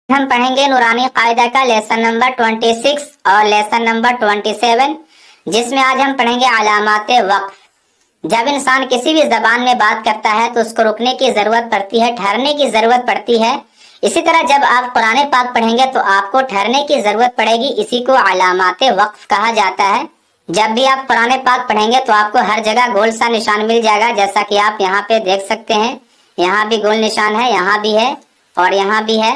ہم پڑھیں گے نورانی قاعدہ کا لیسن نمبر 26 اور لیسن نمبر 27، جس میں آج ہم پڑھیں گے علامات وقف۔ جب انسان کسی بھی زبان میں بات کرتا ہے تو اس کو رکنے کی ضرورت پڑتی ہے، ٹھہرنے کی ضرورت پڑتی ہے۔ اسی طرح جب آپ قرآن پاک پڑھیں گے تو آپ کو ٹھہرنے کی ضرورت پڑے گی، اسی کو علامات وقف کہا جاتا ہے۔ جب بھی آپ قرآن پاک پڑھیں گے تو آپ کو ہر جگہ گول سا نشان مل جائے گا، جیسا کہ آپ یہاں پہ دیکھ سکتے ہیں۔ یہاں بھی گول نشان ہے، یہاں بھی ہے اور یہاں بھی ہے،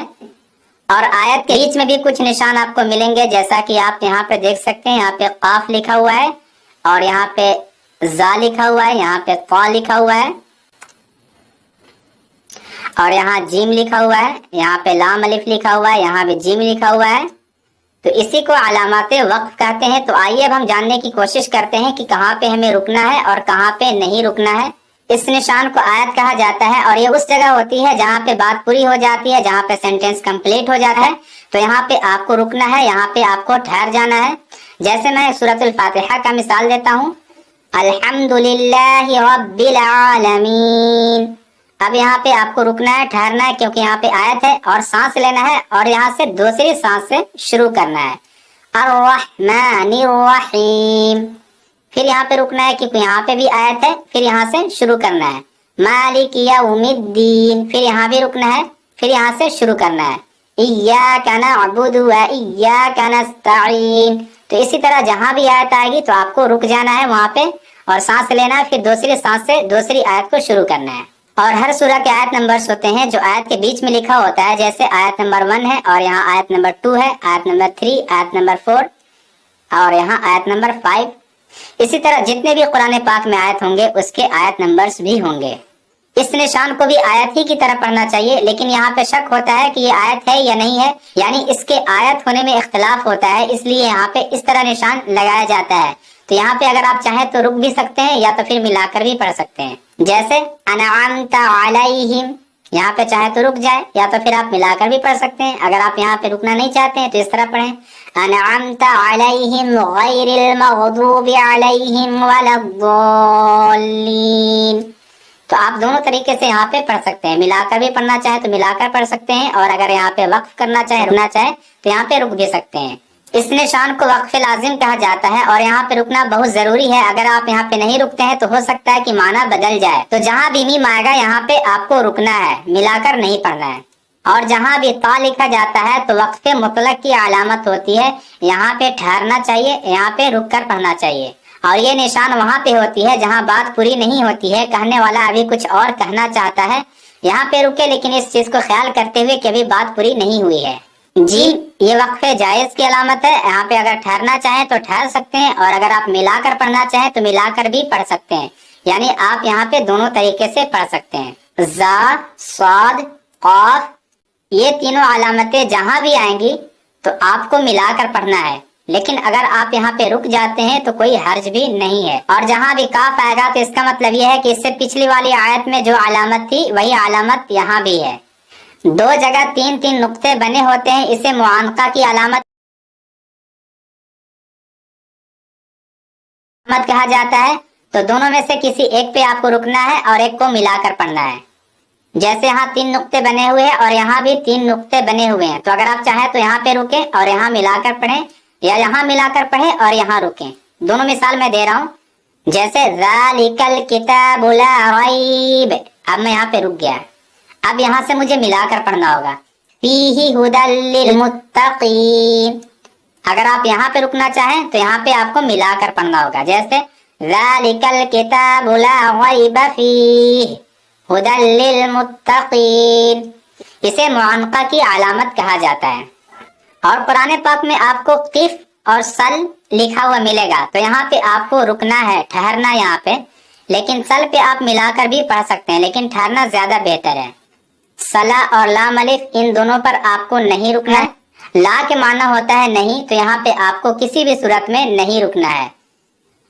اور آیت کے بیچ میں بھی کچھ نشان آپ کو ملیں گے، جیسا کہ آپ یہاں پہ دیکھ سکتے ہیں۔ یہاں پہ قاف لکھا ہوا ہے اور یہاں پہ زا لکھا ہوا ہے، یہاں پہ طا لکھا ہوا ہے اور یہاں جیم لکھا ہوا ہے، یہاں پہ لام الف لکھا ہوا ہے، یہاں پہ جیم لکھا ہوا ہے۔ تو اسی کو علامات وقف کہتے ہیں۔ تو آئیے اب ہم جاننے کی کوشش کرتے ہیں کہ کہاں پہ ہمیں رکنا ہے اور کہاں پہ نہیں رکنا ہے۔ اس نشان کو آیت کہا جاتا ہے اور یہ اس جگہ ہوتی ہے جہاں پہ بات پوری ہو جاتی ہے، جہاں پہ سینٹینس کمپلیٹ ہو جاتا ہے۔ تو یہاں پہ آپ کو رکنا ہے، یہاں پہ آپ کو ٹھہر جانا ہے۔ جیسے میں سورۃ الفاتحہ کا مثال دیتا ہوں، الحمدللہ رب العالمین۔ اب یہاں پہ آپ کو رکنا ہے، ٹھہرنا ہے، کیونکہ یہاں پہ آیت ہے اور سانس لینا ہے اور یہاں سے دوسری سانس سے شروع کرنا ہے، الرحمن الرحیم۔ پھر یہاں پہ رکنا ہے کیونکہ یہاں پہ بھی آیت ہے، پھر یہاں سے شروع کرنا ہے، مالک یوم الدین۔ پھر یہاں بھی رکنا ہے، پھر یہاں سے شروع کرنا ہے، ایاک نعبد و ایاک نستعین۔ تو اسی طرح جہاں بھی آیت آئے گی تو آپ کو رک جانا ہے وہاں پہ اور سانس لینا ہے، پھر دوسری سانس سے دوسری آیت کو شروع کرنا ہے۔ اور ہر سورہ کے آیت نمبرز ہوتے ہیں جو آیت کے بیچ میں لکھا ہوتا ہے، جیسے آیت نمبر 1 ہے اور یہاں آیت نمبر 2 ہے، آیت نمبر 3، آیت نمبر 4 اور یہاں آیت نمبر 5۔ اسی طرح جتنے بھی قرآن پاک میں آیت ہوں گے اس کے آیت نمبرز بھی ہوں گے۔ اس نشان کو بھی آیت ہی کی طرح پڑھنا چاہیے، لیکن یہاں پہ شک ہوتا ہے کہ یہ آیت ہے یا نہیں ہے، یعنی اس کے آیت ہونے میں اختلاف ہوتا ہے، اس لیے یہاں پہ اس طرح نشان لگایا جاتا ہے۔ تو یہاں پہ اگر آپ چاہیں تو رک بھی سکتے ہیں یا تو پھر ملا کر بھی پڑھ سکتے ہیں، جیسے انعمت علیہم۔ یہاں پہ چاہے تو رک جائے یا تو پھر آپ ملا کر بھی پڑھ سکتے ہیں۔ اگر آپ یہاں پہ رکنا نہیں چاہتے ہیں تو اس طرح پڑھیں، انعمت علیہم غیر المغضوب علیہم ولا الضالین۔ تو آپ دونوں طریقے سے یہاں پہ پڑھ سکتے ہیں، ملا کر بھی پڑھنا چاہیں تو ملا کر پڑھ سکتے ہیں، اور اگر یہاں پہ وقف کرنا چاہیں، رکنا چاہیں تو یہاں پہ رک بھی سکتے ہیں۔ اس نشان کو وقف لازم کہا جاتا ہے اور یہاں پہ رکنا بہت ضروری ہے۔ اگر آپ یہاں پہ نہیں رکتے ہیں تو ہو سکتا ہے کہ معنی بدل جائے۔ تو جہاں بھی میم آئے گا یہاں پہ آپ کو رکنا ہے، ملا کر نہیں پڑھنا ہے۔ اور جہاں بھی طا لکھا جاتا ہے تو وقف مطلق کی علامت ہوتی ہے، یہاں پہ ٹھہرنا چاہیے، یہاں پہ رک کر پڑھنا چاہیے۔ اور یہ نشان وہاں پہ ہوتی ہے جہاں بات پوری نہیں ہوتی ہے، کہنے والا ابھی کچھ اور کہنا چاہتا ہے، یہاں پہ رکے لیکن اس چیز کو خیال کرتے ہوئے کہ ابھی بات پوری نہیں ہوئی ہے۔ جی، یہ وقف جائز کی علامت ہے۔ یہاں پہ اگر ٹھہرنا چاہیں تو ٹھہر سکتے ہیں، اور اگر آپ ملا کر پڑھنا چاہیں تو ملا کر بھی پڑھ سکتے ہیں، یعنی آپ یہاں پہ دونوں طریقے سے پڑھ سکتے ہیں۔ زا، صاد، قاف، یہ تینوں علامتیں جہاں بھی آئیں گی تو آپ کو ملا کر پڑھنا ہے، لیکن اگر آپ یہاں پہ رک جاتے ہیں تو کوئی حرج بھی نہیں ہے۔ اور جہاں بھی کاف آئے گا تو اس کا مطلب یہ ہے کہ اس سے پچھلی والی آیت میں جو علامت تھی وہی علامت یہاں بھی ہے۔ دو جگہ تین تین نقطے بنے ہوتے ہیں، اسے معانقہ کی علامت کہا جاتا ہے۔ تو دونوں میں سے کسی ایک پہ آپ کو رکنا ہے اور ایک کو ملا کر پڑھنا ہے۔ جیسے یہاں 3 نقطے بنے ہوئے ہیں اور یہاں بھی 3 نقطے بنے ہوئے ہیں، تو اگر آپ چاہیں تو یہاں پہ رکیں اور یہاں ملا کر پڑھیں، یا یہاں ملا کر پڑھیں اور یہاں رکیں۔ دونوں مثال میں دے رہا ہوں، جیسے ذالک الکتاب لا ریب، اب میں یہاں پہ رک گیا، اب یہاں سے مجھے ملا کر پڑھنا ہوگا، فیہ ھدی للمتقین۔ اگر آپ یہاں پہ رکنا چاہیں تو یہاں پہ آپ کو ملا کر پڑھنا ہوگا، جیسے ذالک الکتاب لا ریب فیہ ھدی للمتقین۔ اسے معانقہ کی علامت کہا جاتا ہے۔ اور قرآن پاک میں آپ کو قف اور سل لکھا ہوا ملے گا، تو یہاں پہ آپ کو رکنا ہے، ٹھہرنا یہاں پہ، لیکن سل پہ آپ ملا کر بھی پڑھ سکتے ہیں، لیکن ٹھہرنا زیادہ بہتر ہے۔ سلا اور لام الف ان دونوں پر آپ کو نہیں رکنا ہے۔ لا کے معنی ہوتا ہے نہیں، تو یہاں پہ آپ کو کسی بھی صورت میں نہیں رکنا ہے۔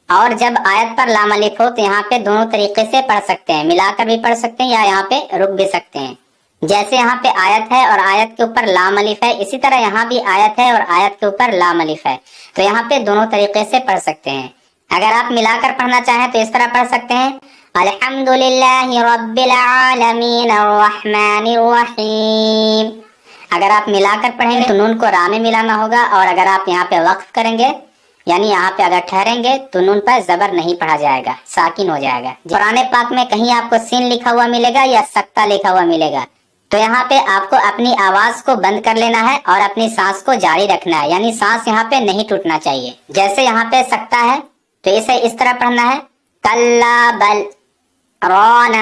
اور جب آیت پر لام الف ہو تو یہاں پہ دونوں طریقے سے پڑھ سکتے ہیں، ملا کر بھی پڑھ سکتے ہیں یا یہاں پہ رک بھی سکتے ہیں۔ جیسے یہاں پہ آیت ہے اور آیت کے اوپر لام الف ہے، اسی طرح یہاں بھی آیت ہے اور آیت کے اوپر لام الف ہے، تو یہاں پہ دونوں طریقے سے پڑھ سکتے ہیں۔ اگر آپ ملا کر پڑھنا چاہیں تو اس طرح پڑھ سکتے ہیں، الحمدللہ رب العالمین الرحمن الرحیم۔ اگر آپ ملا کر پڑھیں گے تو نون کو را میں ملانا ہوگا، اور اگر آپ یہاں پہ وقف کریں گے یعنی یہاں پہ اگر ٹھہریں گے تو نون پر زبر نہیں پڑھا جائے گا، ساکن ہو جائے گا۔ قرآن پاک میں کہیں آپ کو سین لکھا ہوا ملے گا یا سکتہ لکھا ہوا ملے گا، تو یہاں پہ آپ کو اپنی آواز کو بند کر لینا ہے اور اپنی سانس کو جاری رکھنا ہے، یعنی سانس یہاں پہ نہیں ٹوٹنا چاہیے۔ جیسے یہاں پہ سکتہ ہے تو اسے اس طرح پڑھنا ہے کلا بل رون،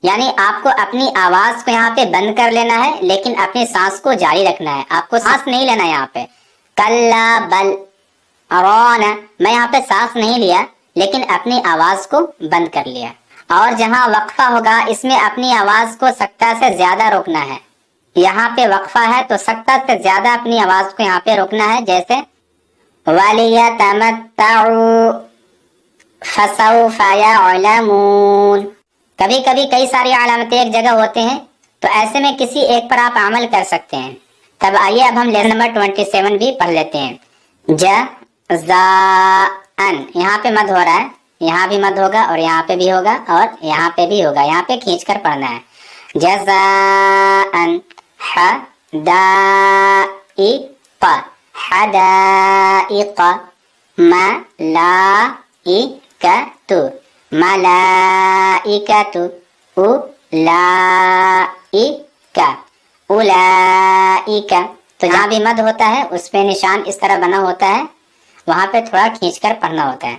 یعنی آپ کو اپنی آواز کو یہاں پہ بند کر لینا ہے لیکن اپنی سانس کو جاری رکھنا ہے، آپ کو سانس نہیں لینا ہے یہاں پہ۔ کلا بل رون، میں یہاں پہ سانس نہیں لیا لیکن اپنی آواز کو بند کر لیا۔ اور جہاں وقفہ ہوگا اس میں اپنی آواز کو سکتہ سے زیادہ روکنا ہے، یہاں پہ وقفہ ہے تو سکتہ سے زیادہ اپنی آواز کو یہاں پہ روکنا ہے، جیسے وَلِيَتَمَتَّعُوا فَسَوْفَ يَعْلَمُونَ۔ کبھی کبھی کئی ساری علامتیں ایک جگہ ہوتے ہیں تو ایسے میں کسی ایک پر آپ عمل کر سکتے ہیں۔ تب آئیے اب ہم لیسن نمبر 27 بھی پڑھ لیتے ہیں۔ جزاءً، یہاں پہ مد ہو رہا ہے، یہاں بھی مد ہوگا اور یہاں پہ بھی ہوگا اور یہاں پہ بھی ہوگا، یہاں پہ کھینچ کر پڑھنا ہے۔ جزاءً حدائق، حدائق ملائکۃ، ملائکۃ اولائکہ، اولائکہ، تو جہاں بھی مد ہوتا ہے اس پہ نشان اس طرح بنا ہوتا ہے، وہاں پہ تھوڑا کھینچ کر پڑھنا ہوتا ہے۔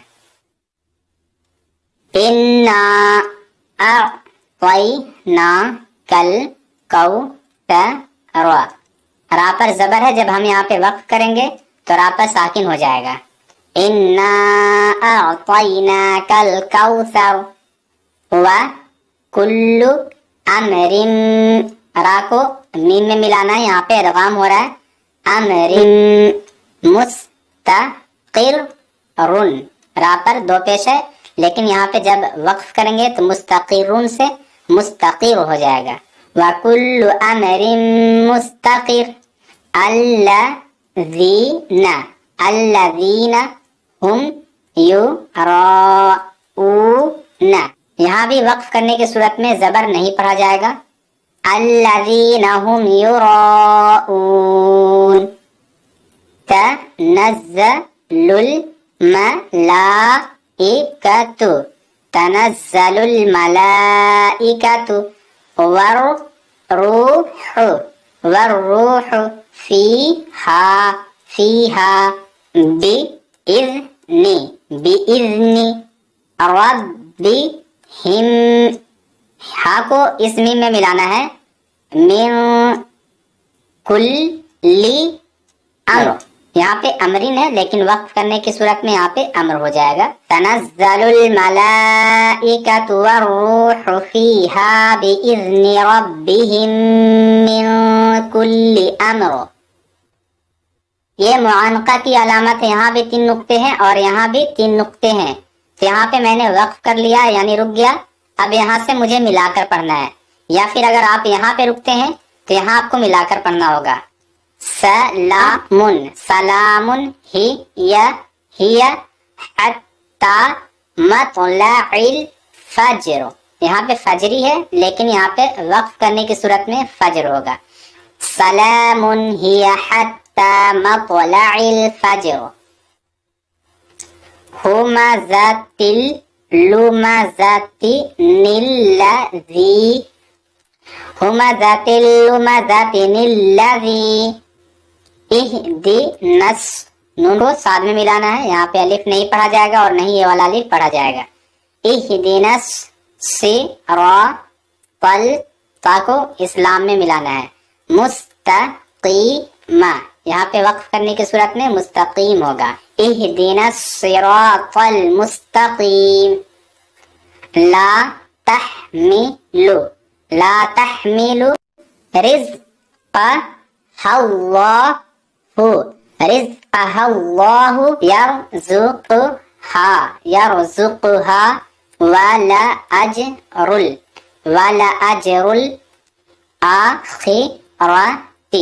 اِنَّا أَعْطَيْنَاكَ الْكَوْثَرَ، را پر زبر ہے، جب ہم یہاں پہ وقف کریں گے تو را پر ساکن ہو جائے گا۔ اِنَّا أَعْطَيْنَاكَ الْكَوْثَرَ وَكُلُّ أَمْرٍ، را کو میم میں ملانا ہے، یہاں پہ ادغام ہو رہا ہے، امر مستقر، را پر دو پیش ہے لیکن یہاں پہ جب وقف کریں گے تو مستقرون سے مستقر ہو جائے گا۔ وَكُلُّ أَمْرٍ مُسْتَقِرٌ، الَّذِينَ، الَّذِينَ هُمْ يُرَاءُونَ، یہاں بھی وقف کرنے کی صورت میں زبر نہیں پڑھا جائے گا، الَّذِينَ هُمْ يُرَاءُونَ۔ تَنَزَّلُ الْمَلَائِكَةُ، تَنَزَّلُ الْمَلَائِكَةُ وَالرُّوحُ، وَالرُّوحُ فِيهَا، فِيهَا بِإِذْنِ، بِإِذْنِ رَبِّهِمْ، ہا کو اس میم میں ملانا ہے، من کل امر، یہاں پہ امرین ہے لیکن وقف کرنے کی صورت میں یہاں پہ امر ہو جائے گا۔ تنزل الملائکۃ والروح فیہا بإذن ربہم من کل امر۔ یہ معانقہ کی علامت ہے، یہاں بھی 3 نقطے ہیں اور یہاں بھی 3 نقطے ہیں، تو یہاں پہ میں نے وقف کر لیا یعنی رک گیا، اب یہاں سے مجھے ملا کر پڑھنا ہے، یا پھر اگر آپ یہاں پہ رکتے ہیں تو یہاں آپ کو ملا کر پڑھنا ہوگا۔ سلام، سلام ہی حتی مطلع الفجر، یہاں پہ فجری ہے لیکن یہاں پہ وقف کرنے کی صورت میں فجر ہوگا۔ سلام ہی حتی مطلع الفجر۔ ہمزۃ اللمزۃ الذی، ہمزۃ اللمزۃ الذی، اہدنا، نون کو ساتھ میں ملانا ہے، یہاں پہ الف نہیں پڑھا جائے گا اور نہیں یہ والا الف پڑھا جائے گا۔ اہدنا الصراط، تا کو اسلام میں ملانا ہے، مستقیم، یہاں پہ وقف کرنے کی صورت میں مستقیم ہوگا۔ اہدنا الصراط المستقیم۔ لا تحملو، لا تحملو رزقہ اللہ، رزقہ اللہ یرزقہا، یرزقہا، ولأجر الآخرۃ،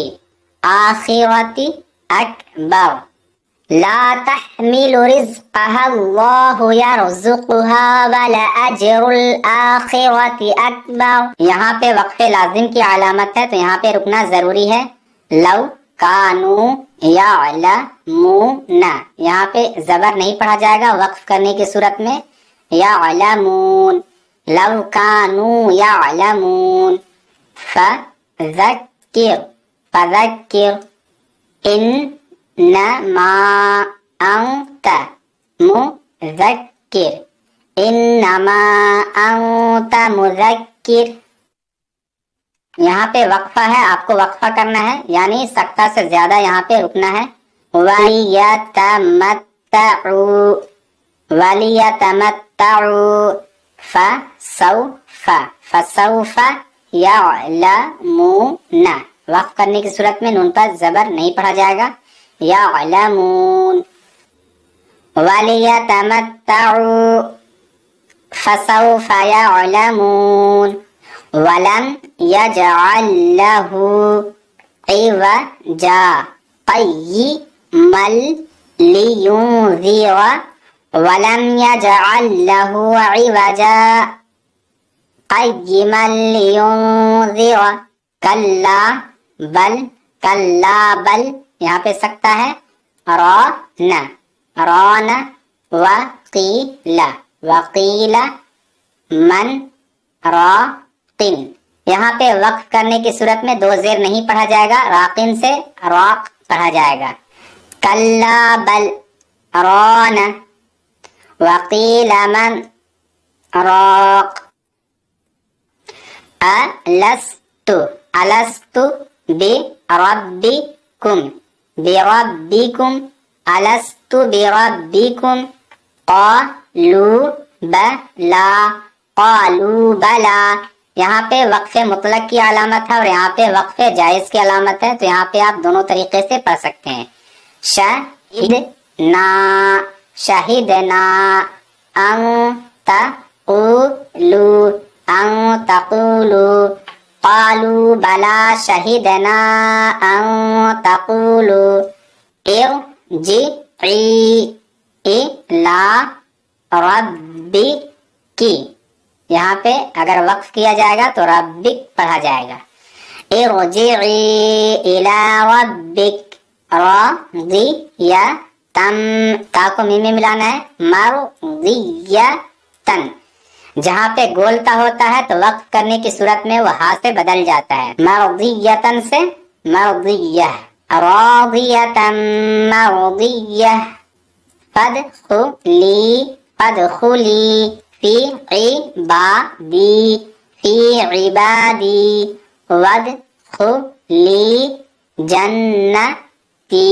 آخرۃ اکبر۔ لا تحمل رزقها اللہ یرزقها ولأجر الآخرۃ اکبر، یہاں پہ وقف لازم کی علامت ہے تو یہاں پہ رکنا ضروری ہے، لو کانو یعلمون، یہاں پہ زبر نہیں پڑھا جائے گا وقف کرنے کی صورت میں، یعلمون، لو کانو یعلمون، فذکر، فذکر، انما انت مذکر، انما انت مذکر، یہاں پہ وقفہ ہے، آپ کو وقفہ کرنا ہے، یعنی سکتہ سے زیادہ یہاں پہ رکنا ہے۔ وَلِيَتَمَتَّعُوا، وَلِيَتَمَتَّعُوا، فَسَوْفَ، فَسَوْفَ يَعْلَمُونَ، وقف کرنے کی صورت میں نون پر زبر نہیں پڑھا جائے گا، يَعْلَمُونَ، وَلِيَتَمَتَّعُوا فَسَوْفَ يَعْلَمُونَ، وَلَمْ يَجْعَلْ لَهُ عِوَجًا قَيِّمًا لِيُنذِرَ، وَلَمْ يَجْعَلْ لَهُ عِوَجًا قَيِّمًا لِيُنذِرَ، کَلَّا بَلْ، کَلَّا بَلْ، یہاں پہ سکتا ہے، رَانَ، رَانَ، وَقِيلَ، وَقِيلَ، مَنْ راقن، یہاں پہ وقف کرنے کی صورت میں دو زیر نہیں پڑھا جائے گا، راقن سے راق پڑھا جائے گا، کلا بل، ران، وقیل من راق، الست، الست بربکم، بربکم، الست بربکم، قالوا بلا، قالوا بلا، یہاں پہ وقف مطلق کی علامت ہے اور یہاں پہ وقف جائز کی علامت ہے، تو یہاں پہ آپ دونوں طریقے سے پڑھ سکتے ہیں، شہدنا، شہدنا، ان تقولوا، ان تقولوا، قالوا بلا شہدنا ان تقولوا، ارجعی الی ربک، یہاں پہ اگر وقف کیا جائے گا تو ربک پڑھا جائے گا، ارجعی الی ربک، راضیۃً، تا کو میم میں ملانا ہے، مرضیۃً، جہاں پہ گولتا ہوتا ہے تو وقف کرنے کی صورت میں وہ ہا سے بدل جاتا ہے، مرضیۃً سے مرضیہ، راضیۃً مرضیہ، فادخلی، فادخلی فی عبادی، فی عبادی، وادخلی جنتی،